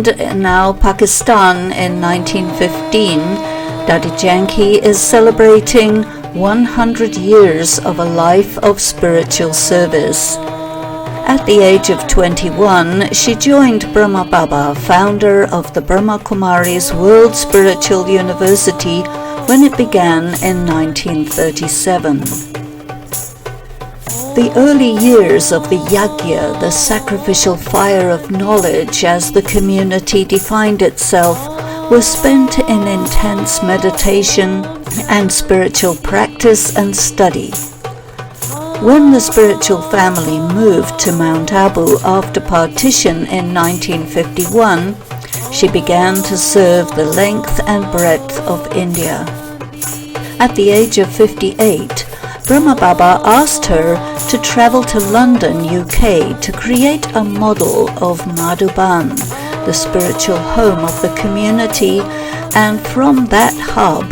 joined now Pakistan in 1915, Dadi Janki is celebrating 100 years of a life of spiritual service. At the age of 21, she joined Brahma Baba, founder of the Brahma Kumaris World Spiritual University, when it began in 1937. The early years of the Yajna, the sacrificial fire of knowledge as the community defined itself, were spent in intense meditation and spiritual practice and study. When the spiritual family moved to Mount Abu after partition in 1951, she began to serve the length and breadth of India. At the age of 58, Brahma Baba asked her to travel to London, UK, to create a model of Madhuban, the spiritual home of the community, and from that hub,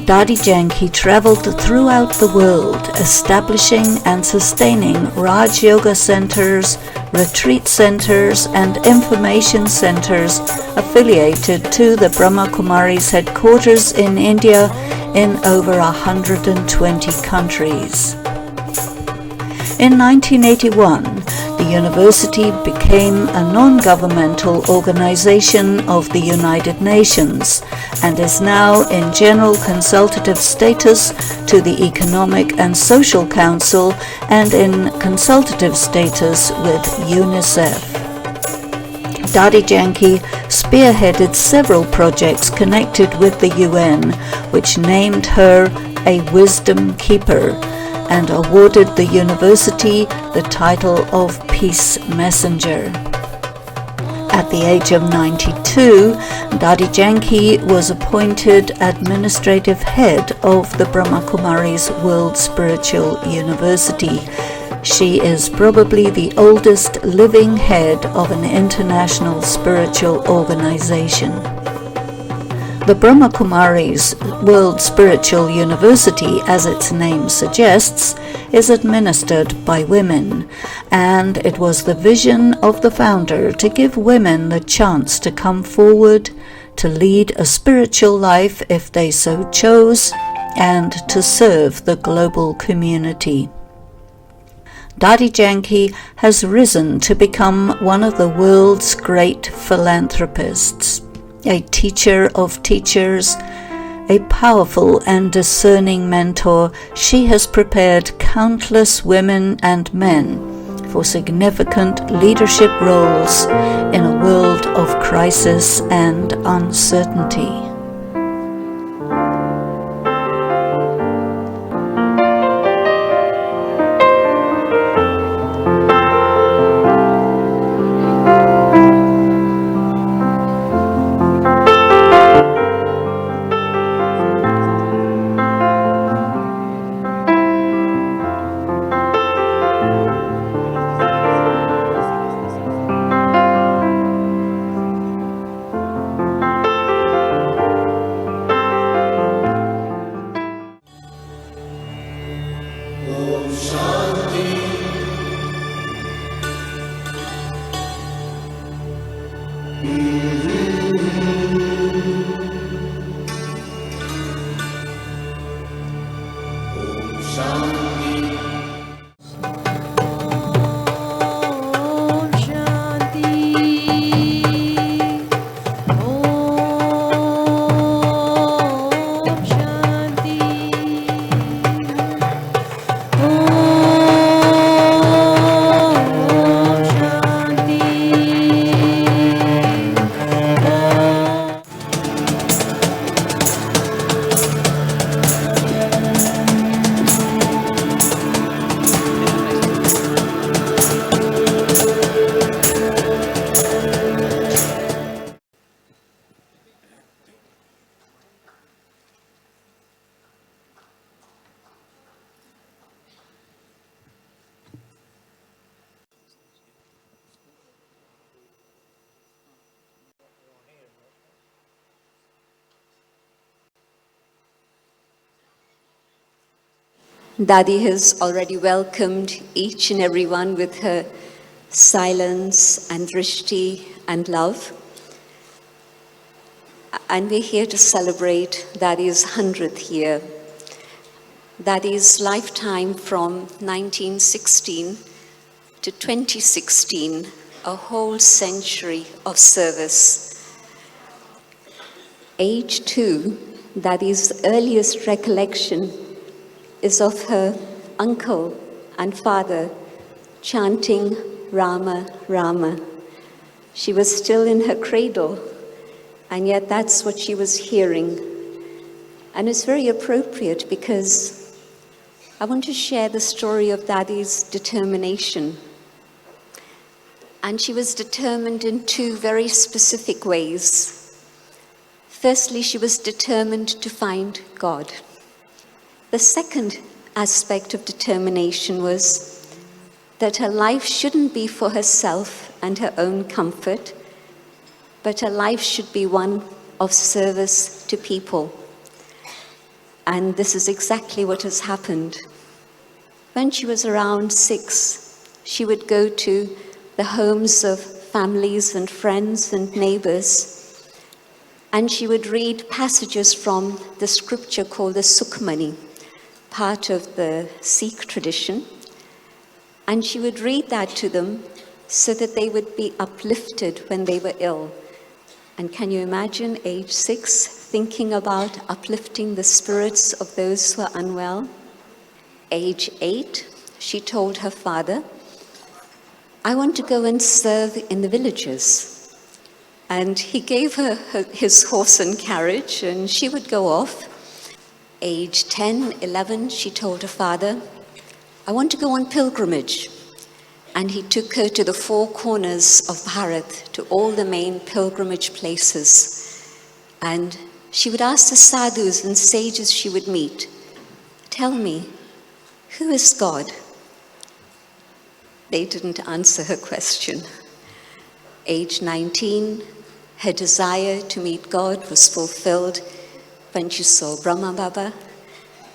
Dadi Janki traveled throughout the world, establishing and sustaining Raj Yoga centers, retreat centers, and information centers affiliated to the Brahma Kumaris headquarters in India in over 120 countries. In 1981, the university became a non-governmental organization of the United Nations and is now in general consultative status to the Economic and Social Council and in consultative status with UNICEF. Dadi Janki spearheaded several projects connected with the UN, which named her a wisdom keeper and awarded the university the title of Peace Messenger. At the age of 92, Dadi Janki was appointed administrative head of the Brahma Kumaris World Spiritual University. She is probably the oldest living head of an international spiritual organization. The Brahma Kumaris World Spiritual University, as its name suggests, is administered by women, and it was the vision of the founder to give women the chance to come forward, to lead a spiritual life if they so chose, and to serve the global community. Dadi Janki has risen to become one of the world's great philanthropists, a teacher of teachers, a powerful and discerning mentor. She has prepared countless women and men for significant leadership roles in a world of crisis and uncertainty. Dadi has already welcomed each and every one with her silence and drishti and love. and we're here to celebrate Dadi's 100th year. Dadi's lifetime from 1916 to 2016, a whole century of service. Age 2, Dadi's earliest recollection is of her uncle and father chanting Rama, Rama. She was still in her cradle, and yet that's what she was hearing. And it's very appropriate because I want to share the story of Dadi's determination. And she was determined in two very specific ways. Firstly, she was determined to find God. The second aspect of determination was that her life shouldn't be for herself and her own comfort, but her life should be one of service to people. And this is exactly what has happened. When she was around 6, she would go to the homes of families and friends and neighbors, and she would read passages from the scripture called the Sukhmani, part of the Sikh tradition. And she would read that to them so that they would be uplifted when they were ill. And can you imagine age 6 thinking about uplifting the spirits of those who are unwell? Age 8, she told her father, I want to go and serve in the villages. And he gave her his horse and carriage, and she would go off. Age 10, 11, she told her father, I want to go on pilgrimage. And he took her to the 4 corners of Bharat, to all the main pilgrimage places. And she would ask the sadhus and sages she would meet, tell me, who is God? They didn't answer her question. Age 19, her desire to meet God was fulfilled when she saw Brahma Baba,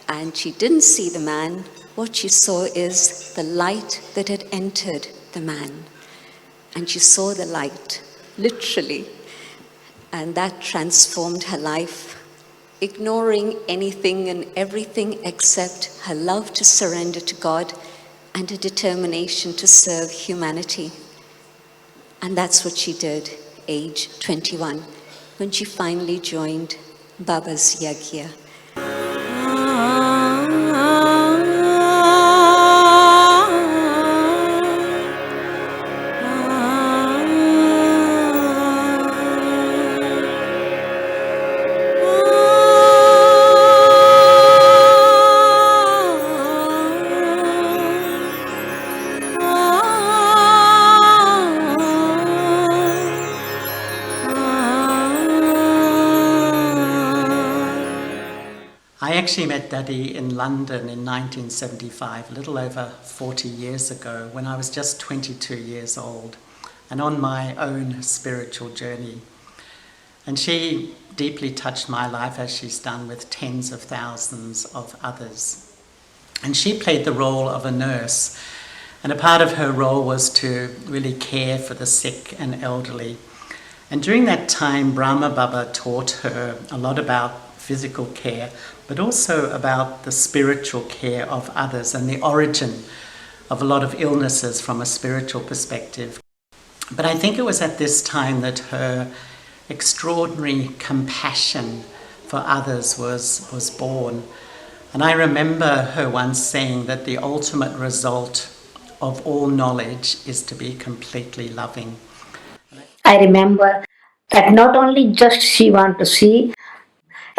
and she didn't see the man. What she saw is the light that had entered the man. And she saw the light, literally, and that transformed her life, ignoring anything and everything except her love to surrender to God and a determination to serve humanity. And that's what she did, age 21, when she finally joined Baba's Yagya. I actually met Dadi in London in 1975, a little over 40 years ago, when I was just 22 years old and on my own spiritual journey. And she deeply touched my life, as she's done with tens of thousands of others. And she played the role of a nurse, and a part of her role was to really care for the sick and elderly. And during that time, Brahma Baba taught her a lot about physical care, but also about the spiritual care of others and the origin of a lot of illnesses from a spiritual perspective. But I think it was at this time that her extraordinary compassion for others was born. And I remember her once saying that the ultimate result of all knowledge is to be completely loving. I remember that not only just she wanted to see,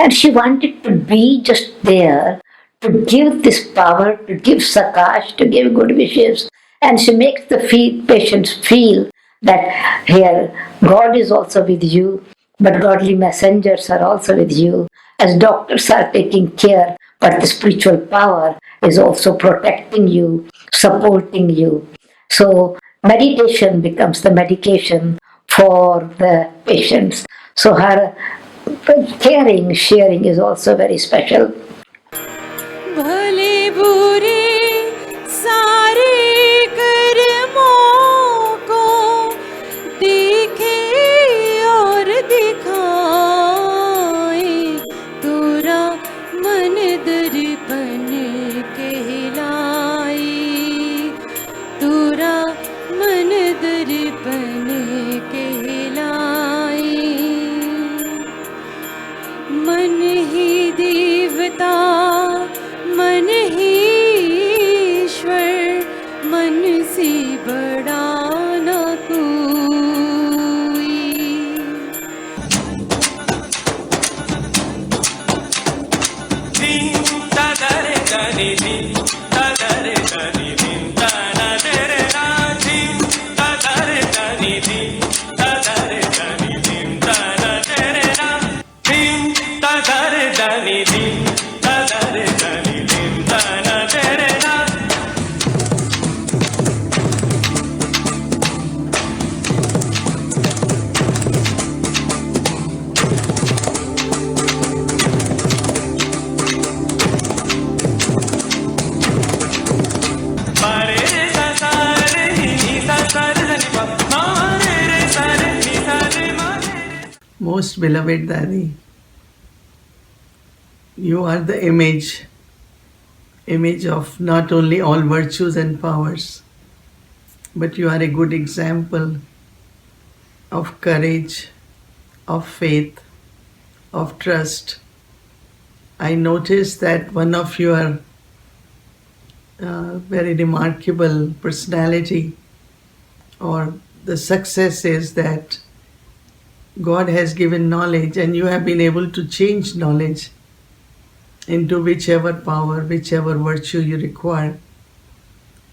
and she wanted to be just there, to give this power, to give sakash, to give good wishes. And she makes the patients feel that here God is also with you, but godly messengers are also with you. As doctors are taking care, but the spiritual power is also protecting you, supporting you. So meditation becomes the medication for the patients. So her caring, sharing is also very special. भले बुरे सारे कर्मों को देखे और दिखाए मन ही देवता मन ही ईश्वर मन से बड़ा न कोई। Most beloved Dadi, you are the image of not only all virtues and powers, but you are a good example of courage, of faith, of trust. I noticed that one of your very remarkable personality or the success is that God has given knowledge and you have been able to change knowledge into whichever power, whichever virtue you require,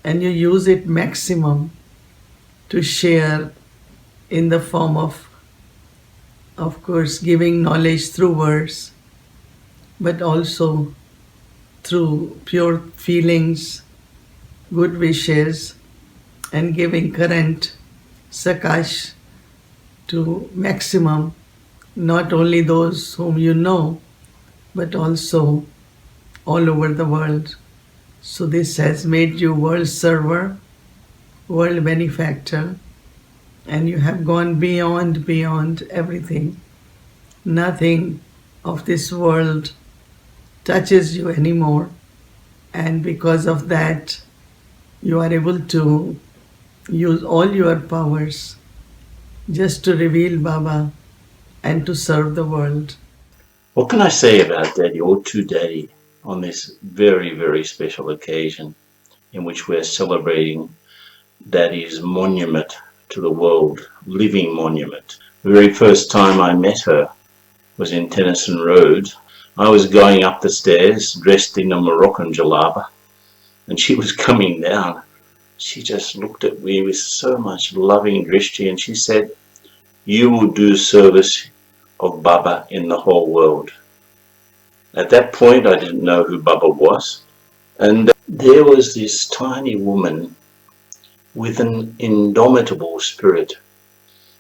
and you use it maximum to share in the form of course, giving knowledge through words, but also through pure feelings, good wishes, and giving current sakash to maximum, not only those whom you know, but also all over the world. So this has made you world server, world benefactor, and you have gone beyond everything. Nothing of this world touches you anymore, and because of that, you are able to use all your powers just to reveal Baba and to serve the world. What can I say about Daddy or to Daddy on this very, very special occasion in which we're celebrating Daddy's monument to the world, living monument. The very first time I met her was in Tennyson Road. I was going up the stairs dressed in a Moroccan jalaba and she was coming down. She just looked at me with so much loving drishti and she said, "You will do service of Baba in the whole world." At that point I didn't know who Baba was, and there was this tiny woman with an indomitable spirit,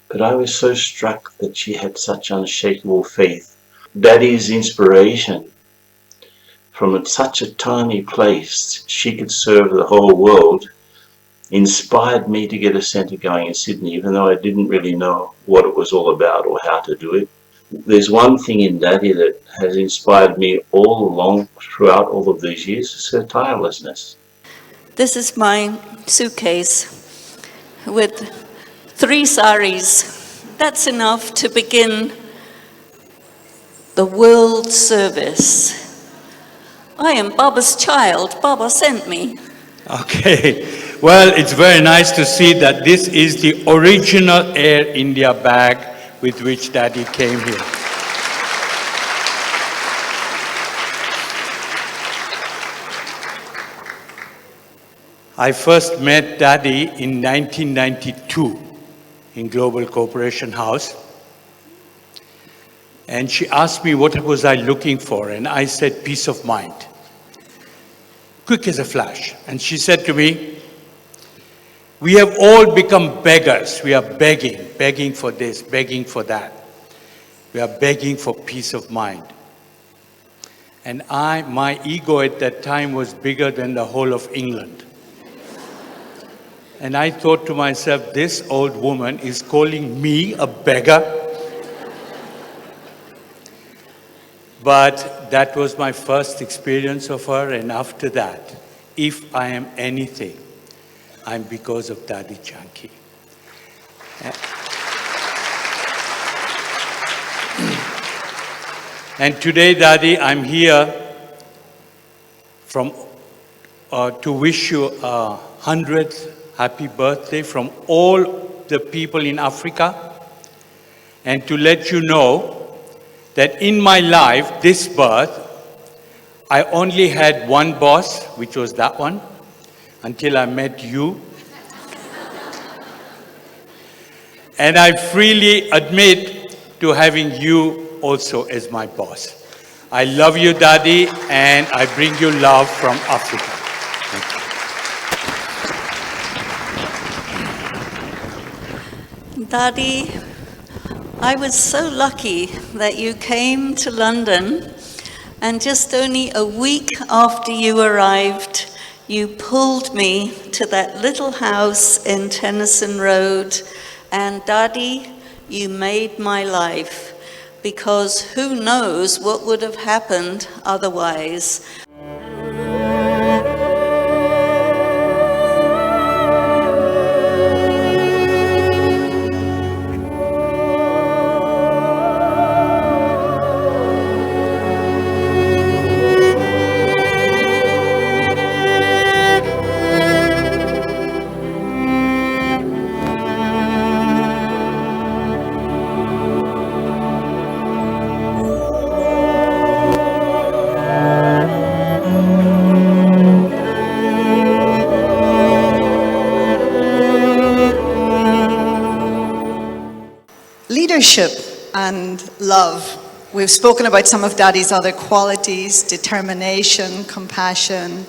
but I was so struck that she had such unshakable faith. Daddy's inspiration from such a tiny place she could serve the whole world inspired me to get a centre going in Sydney, even though I didn't really know what it was all about or how to do it. There's one thing in Daddy that has inspired me all along throughout all of these years, is her tirelessness. This is my suitcase with 3 saris. That's enough to begin the world service. I am Baba's child. Baba sent me. Okay, well, it's very nice to see that this is the original Air India bag with which Daddy came here. I first met Daddy in 1992 in Global Cooperation House. And she asked me what was I looking for, and I said peace of mind. Quick as a flash. And she said to me, "We have all become beggars. We are begging for this, begging for that. We are begging for peace of mind." And my ego at that time was bigger than the whole of England. And I thought to myself, this old woman is calling me a beggar? But that was my first experience of her, and after that, if I am anything, I'm because of Dadi Janki. And today, Dadi, I'm here to wish you a 100th happy birthday from all the people in Africa, and to let you know that in my life, this birth, I only had one boss, which was that one, until I met you. And I freely admit to having you also as my boss. I love you, Dadi, and I bring you love from Africa. Thank you. Dadi, I was so lucky that you came to London, and just only a week after you arrived, you pulled me to that little house in Tennyson Road, and Dadi, you made my life, because who knows what would have happened otherwise. Leadership and love. We've spoken about some of Dadi's other qualities: determination, compassion,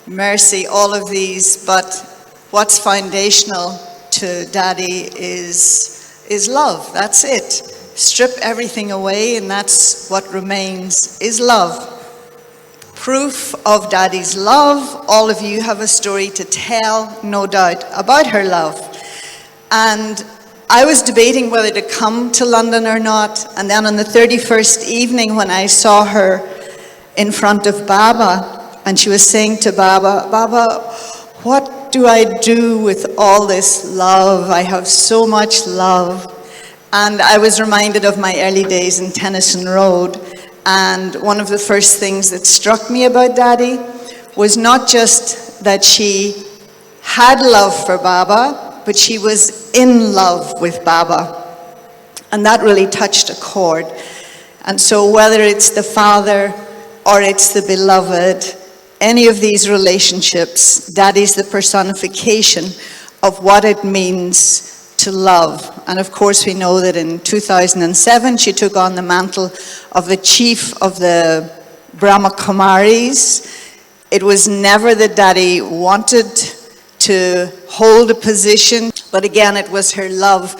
mercy, all of these, but what's foundational to Dadi is love. That's it. Strip everything away and that's what remains, is love. Proof of Dadi's love, all of you have a story to tell, no doubt, about her love. And I was debating whether to come to London or not, and then on the 31st evening when I saw her in front of Baba, and she was saying to Baba, "Baba, what do I do with all this love? I have so much love." And I was reminded of my early days in Tennyson Road, and one of the first things that struck me about Dadi was not just that she had love for Baba, but she was in love with Baba. And that really touched a chord. And so whether it's the father or it's the beloved, any of these relationships, Dadi's the personification of what it means to love. And of course we know that in 2007 she took on the mantle of the chief of the Brahma Kumaris. It was never that Dadi wanted to hold a position, but again it was her love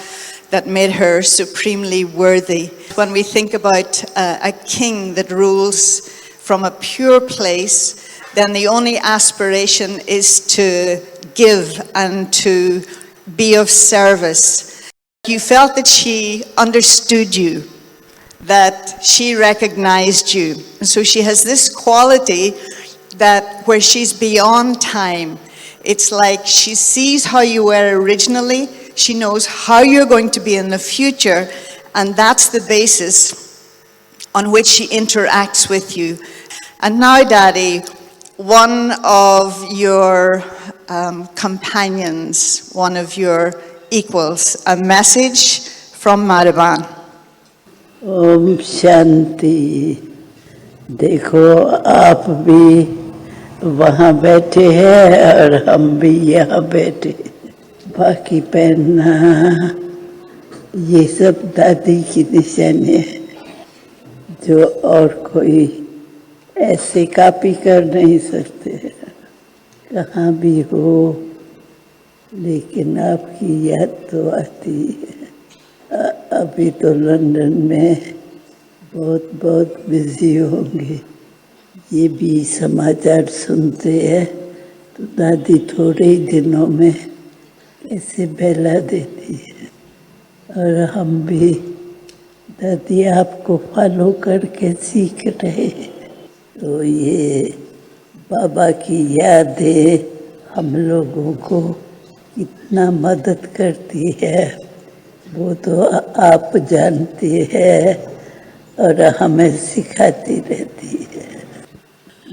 that made her supremely worthy. When we think about a king that rules from a pure place, then the only aspiration is to give and to be of service. You felt that she understood you, that she recognized you. And so she has this quality that where she's beyond time. It's like she sees how you were originally, she knows how you're going to be in the future, and that's the basis on which she interacts with you. And now, Dadi, one of your companions, one of your equals, a message from Meridian. Om Shanti. देखो आप भी वहाँ बैठे हैं और हम भी यहाँ बैठे। बाकी पहनना ये सब दादी की निशानी है जो और कोई ऐसे कॉपी कर नहीं सकते। कहाँ भी हो लेकिन आपकी याद तो आती है। अभी तो लंदन में बहुत बहुत बिजी होंगे। ये भी समाचार सुनते हैं तो दादी थोड़े ही दिनों में कैसे बहला देती है। और हम भी दादी आपको फॉलो करके सीख रहे हैं। तो ये बाबा की यादें हम लोगों को कितना मदद करती है वो तो आप जानते हैं। और हमें सिखाती रहती है।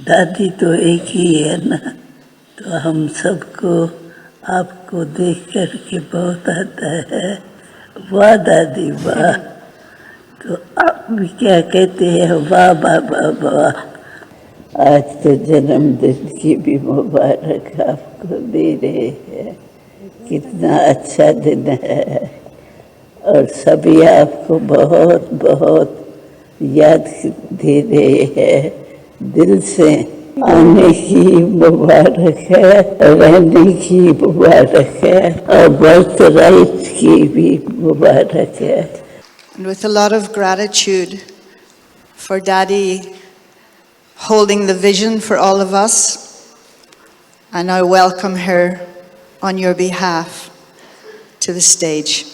दादी तो एक ही है ना, तो हम सबको आपको देख कर के बहुत आता है, वाह दादी वाह। तो आप भी क्या कहते हैं, वाह बाबा वाह। आज तो जन्मदिन की भी मुबारक आपको दे रहे हैं, कितना अच्छा दिन है। और सभी आपको बहुत बहुत याद दे रहे हैं दिल से। आने की मुबारक है, रहने की मुबारक है, और बर्थ राइट की भी मुबारक है। And with a lot of gratitude for Daddy holding the vision for all of us, and I welcome her on your behalf to the stage.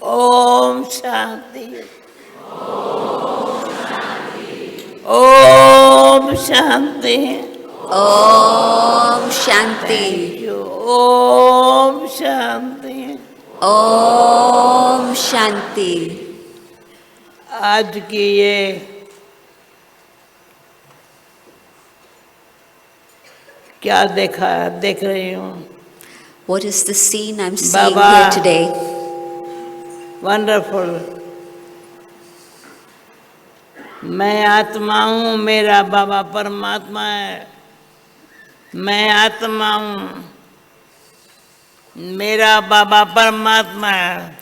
Om Shanti. Om Shanti. Om Shanti. Om Shanti. Om Shanti. आज की ये क्या देख रही हूँ। What is the scene I'm seeing Baba. here today? Wonderful. मैं आत्मा हूँ, मेरा बाबा परमात्मा है। मैं आत्मा हूँ, मेरा बाबा परमात्मा है।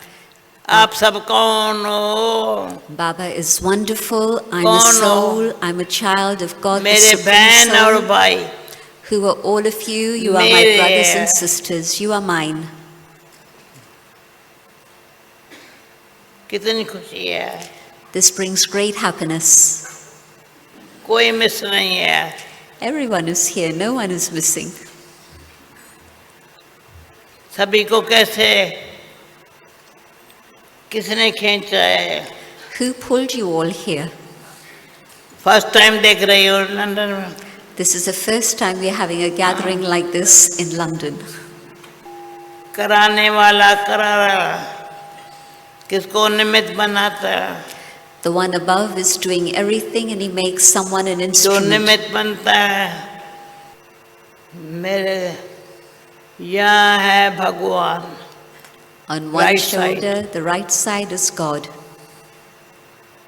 आप सब कौन हो? Baba is wonderful. I'm a कौन हो? soul. I'm a child of God, the मेरे Supreme बहन और Soul. भाई। Who are all of you? You are my मेरे brothers and sisters. You are mine. कितनी खुशी है। This brings great happiness. कोई मिस नहीं है। Everyone is here. No one is missing. सभी को कैसे किसने खींचा है? Who pulled you all here? First time देख रही हो लंदन में। This is the first time we are having a gathering like this in London. कराने वाला करा रहा, किसको निमित्त बनाता है? The one above is doing everything and he makes someone an जो instrument. निमित्त बनता है मेरे यहाँ है भगवान। On one Right shoulder, side. the right side is God.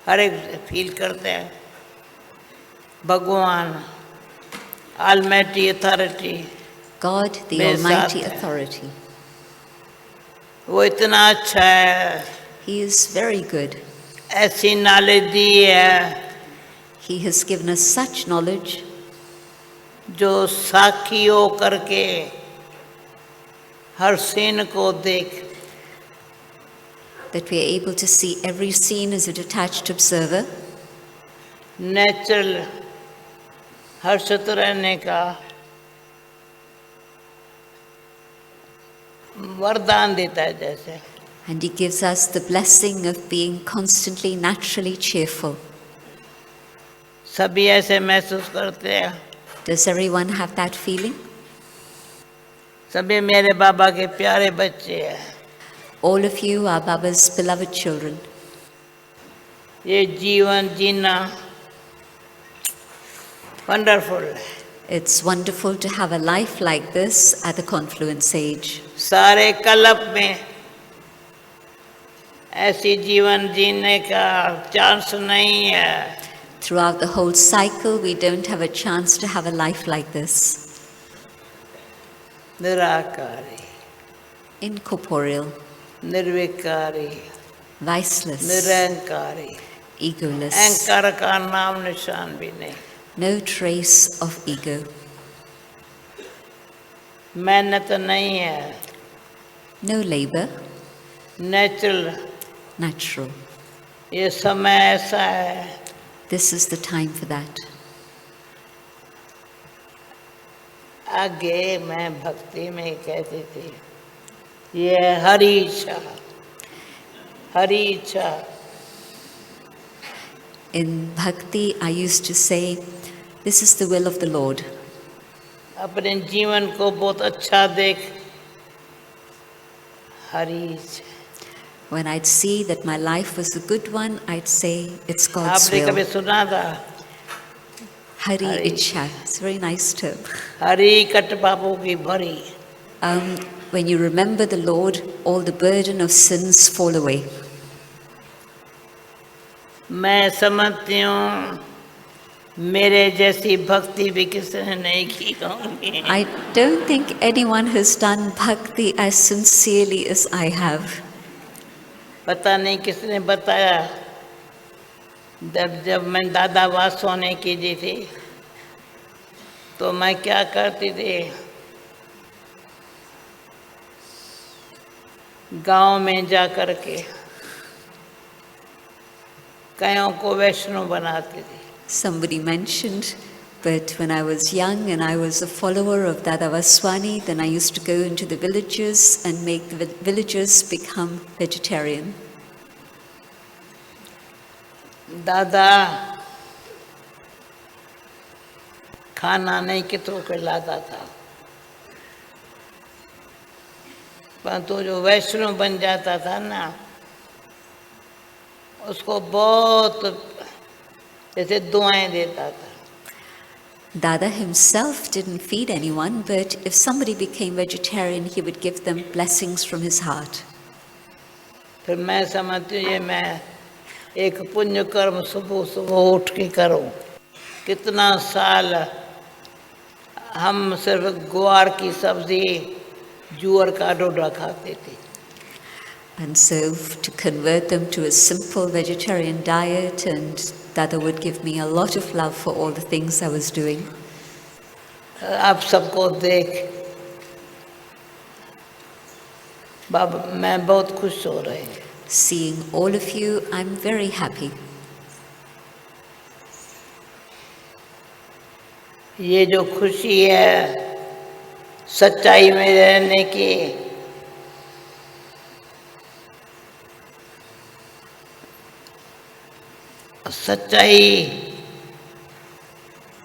हर एक फील करते हैं भगवान, Almighty Authority। God, the मेरे Almighty साथ है। Authority. वो इतना अच्छा है, He is very good. ऐसी नॉलेज दी है He has given us such knowledge जो साक्षी हो करके हर सीन को देख। that we are able to see every scene as a detached observer, natural हर्षित रहने का वरदान देता है जैसे। and He gives us the blessing of being constantly naturally cheerful. सभी ऐसे महसूस करते हैं। Does everyone have that feeling? सभी मेरे बाबा के प्यारे बच्चे हैं। All of you are Baba's beloved children. ये जीवन जीना wonderful. It's wonderful to have a life like this at the confluence age. सारे कल्प में ऐसी जीवन जीने का चांस नहीं है। Throughout the whole cycle, we don't have a chance to have a life like this. Nirankari, Incorporeal, निर्विकारी, viceless, Nirankari, egoless, अहंकार का नाम निशान भी नहीं, no trace of ego, मेहनत नहीं है, no labor, नेचुरल, natural. ये समय ऐसा है, This is the time for that. आगे मैं भक्ति में कहती थी, ये हरी इच्छा, हरी इच्छा, In bhakti, I used to say, this is the will of the Lord. अपने जीवन को बहुत अच्छा देख, हरी इच्छा. When I'd see that my life was a good one, I'd say, it's God's आपने कभी will. सुना था, Hari Hari. Ichha. It's a very nice term. Hari cut पापों की भरी. When you remember the Lord, all the burden of sins fall away. मैं समझती हूँ मेरे जैसी भक्ति भी किसी ने नहीं की होगी. I don't think anyone has done bhakti as sincerely as I have. पता नहीं किसने बताया, जब मैं दादा वासवानी की जी थी तो मैं क्या करती थी, गांव में जा कर के कईयों को वैष्णव बनाती थी. Somebody mentioned, but when I was young and I was a follower of Dada Vaswani, then I used to go into the villages and make the villagers become vegetarian. दादा खाना नहीं कितों के लाता था, परंतु जो वैष्णव बन जाता था ना, उसको बहुत जैसे दुआएं देता था. Dada himself didn't feed anyone, but if somebody became vegetarian, he would give them blessings from his heart. फिर मैं समझती हूँ ये मैं एक पुण्य कर्म सुबह सुबह उठ के करूँ. कितना साल हम सिर्फ ग्वार की सब्जी, जुअर का डोडा खाते थे. And so to convert them to a simple vegetarian diet, and Dada would give me a lot of love for all the things I was doing. आप सबको देख बाबा मैं बहुत खुश हो रही हूँ. Seeing all of you, I'm very happy. ये जो खुशी है सच्चाई में रहने की, सच्चाई,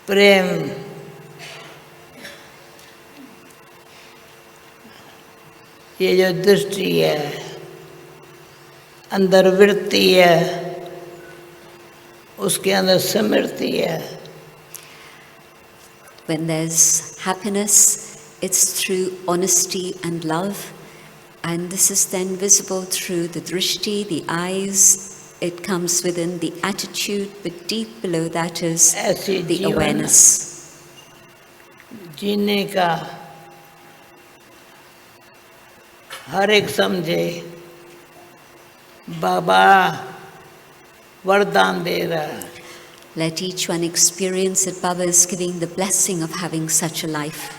प्रेम, ये जो दृष्टि है, अंदर वृत्ति है, उसके अंदर स्मृति है. When there's happiness, it's through honesty and love, and this is then visible through the drishti, the eyes. It comes within the attitude, but deep below that is the awareness. जीने का हर एक समझे बाबा वरदान दे रहा है. Let each one experience that Baba is giving the blessing of having such a life.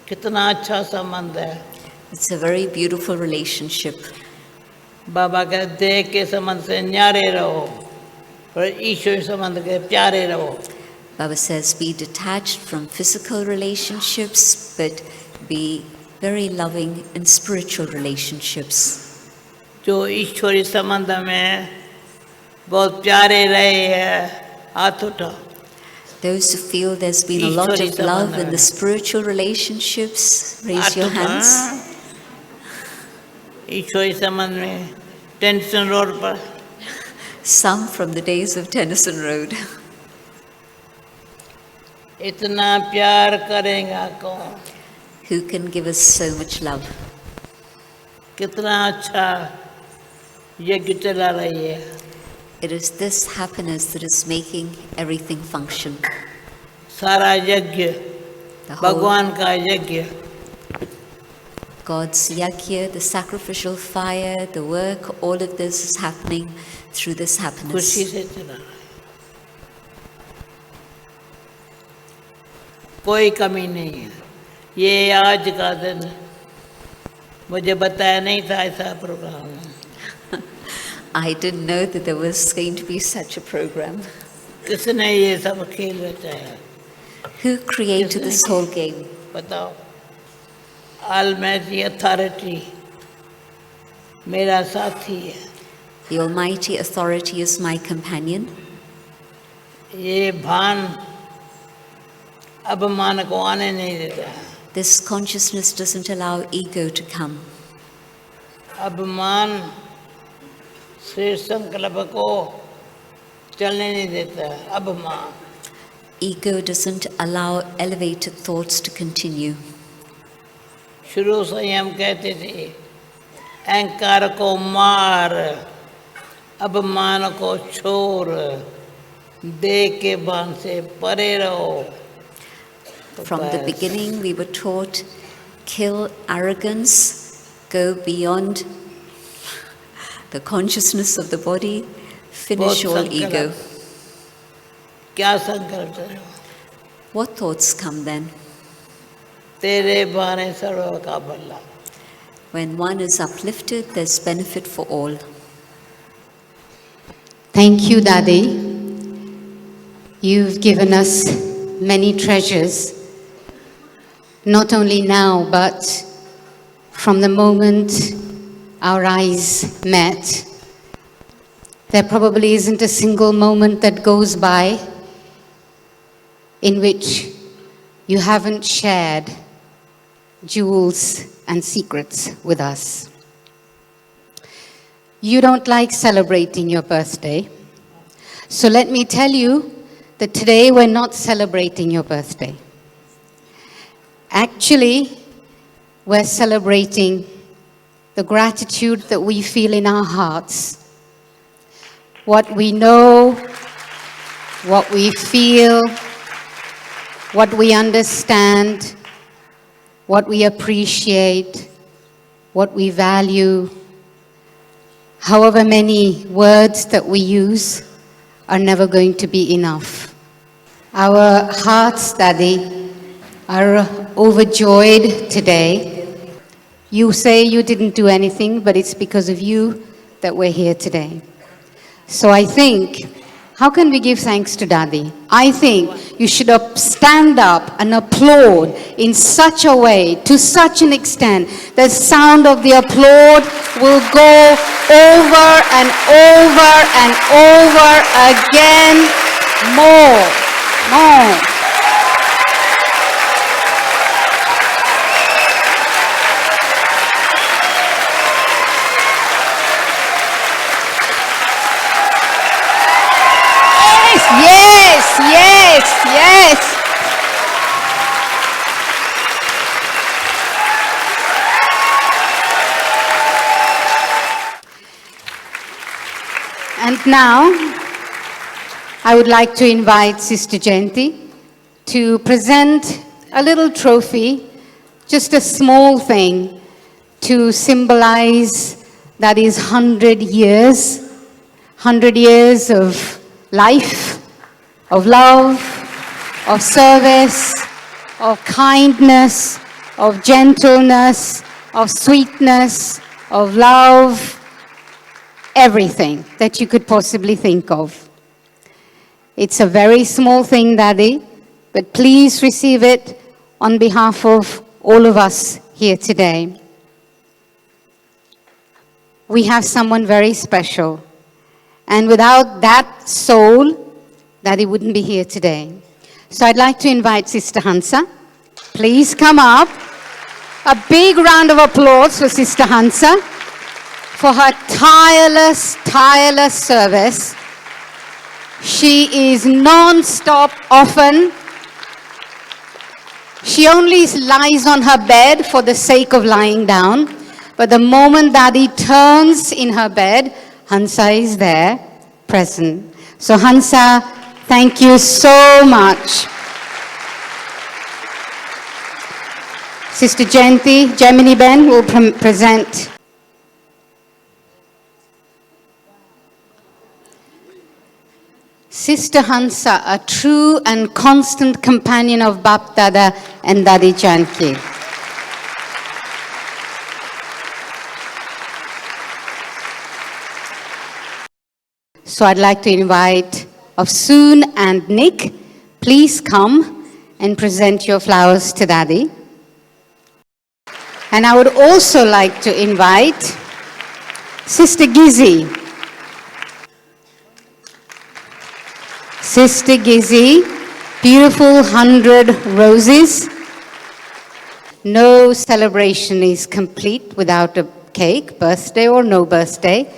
कितना अच्छा संबंध है. It's a very beautiful relationship. बाबा के देह के संबंध से न्यारे रहो और ईश्वर संबंध के प्यारे रहो. Baba says be detached from physical relationships, but be very loving in spiritual relationships. जो ईश्वरी संबंध में बहुत प्यारे रहे हैं, हाथ उठाओ. Those who feel there's been a lot of love in the spiritual relationships, raise your hands. ईश्वरी संबंध में टेंशन रोड पर. Some from the days of Tennyson Road. इतना प्यार करेगा कौन? Who can give us so much love? कितना अच्छा यज्ञ चला रही है. It is this happiness that is making everything function. सारा यज्ञ The whole, भगवान का यज्ञ. God's yagya, the sacrificial fire, the work, all of this is happening through this खुशी happiness. से चला रहा है, कोई कमी नहीं है। ये आज का दिन मुझे बताया नहीं था ऐसा प्रोग्राम है। I didn't know that there was going to be such a program. किसने ये सब खेल रचाया? Who created this whole game? बताओ। Almighty Authority मेरा साथी है। The Almighty Authority is my companion. ये भान अभिमान को आने नहीं देता है। This consciousness doesn't allow ego to come. अभिमान श्रेष्ठ संकल्प को चलने नहीं देता है। अभिमान Ego doesn't allow elevated thoughts to continue. शुरू से ही हम कहते थे अहंकार को मार, अभिमान को छोड़, देह के बांध से परे रहो। From the beginning, we were taught, kill arrogance, go beyond the consciousness of the body, finish all ego. क्या संकल्प करो? What thoughts come then? तेरे बारे सर्व का भला। When one is uplifted, there's benefit for all. Thank you, Dadi. You've given us many treasures, not only now, but from the moment our eyes met. There probably isn't a single moment that goes by in which you haven't shared jewels and secrets with us. You don't like celebrating your birthday, so let me tell you that today we're not celebrating your birthday. Actually, we're celebrating the gratitude that we feel in our hearts. What we know, what we feel, what we understand, what we appreciate, what we value. However many words that we use are never going to be enough. Our hearts, Dadi, are overjoyed today. You say you didn't do anything, but it's because of you that we're here today. So I think, how can we give thanks to Dadi? I think you should stand up and applaud in such a way, to such an extent, the sound of the applaud will go over and over and over again, more. Yes. And now, I would like to invite Sister Janki to present a little trophy, just a small thing, to symbolize that is 100 years of life, of love, of service, of kindness, of gentleness, of sweetness, of love, everything that you could possibly think of. It's a very small thing, Dadi, but please receive it on behalf of all of us here today. We have someone very special, and without that soul, Dadi wouldn't be here today. So I'd like to invite Sister Hansa. Please come up. A big round of applause for Sister Hansa for her tireless service. She is non-stop often. She only lies on her bed for the sake of lying down. But the moment Dadi turns in her bed, Hansa is there, present. So Hansa, thank you so much. Sister Janki, Gemini Ben will present. Sister Hansa, a true and constant companion of Bap Dada and Dadi Janki. So I'd like to invite Afsoon and Nick, please come and present your flowers to Daddy. And I would also like to invite Sister Gizzy. Sister Gizzy, beautiful 100 roses. No celebration is complete without a cake, birthday or no birthday.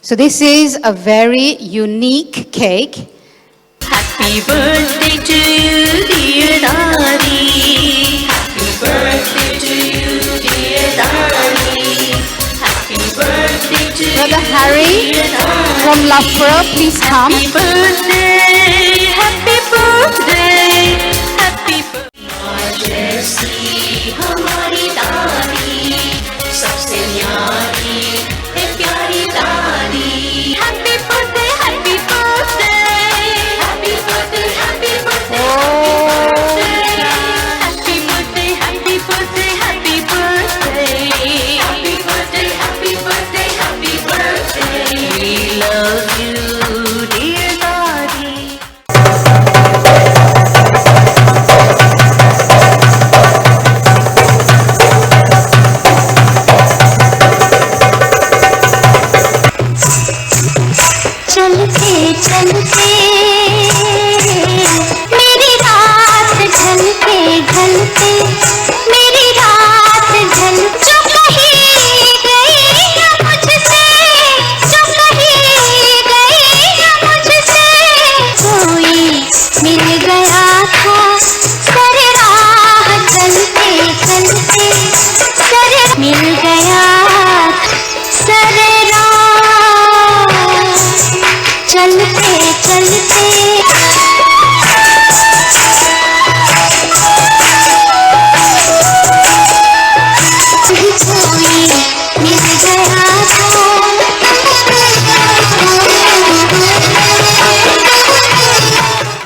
So this is a very unique cake. Happy birthday to you, dear Dadi. Happy birthday to you, dear Dadi. Happy birthday to you, Brother Harry from Loughborough, please come. happy birthday, happy birthday, happy birthday. जैसी हमारी दादी सबसे न्यारी है प्यारी दादी. Happy birthday, happy birthday, happy birthday, happy birthday, happy birthday, happy birthday, happy birthday, happy birthday, happy birthday, happy birthday. We love you, dear Dadi. चलते चलते मेरी रात ढलते ढलते मेरी रात ढल जो कहीं गई ना मुझसे जो कहीं गई ना मुझसे कोई मिल गया था सर राह चलते चलते सर मिल गया सर राह चलते चलते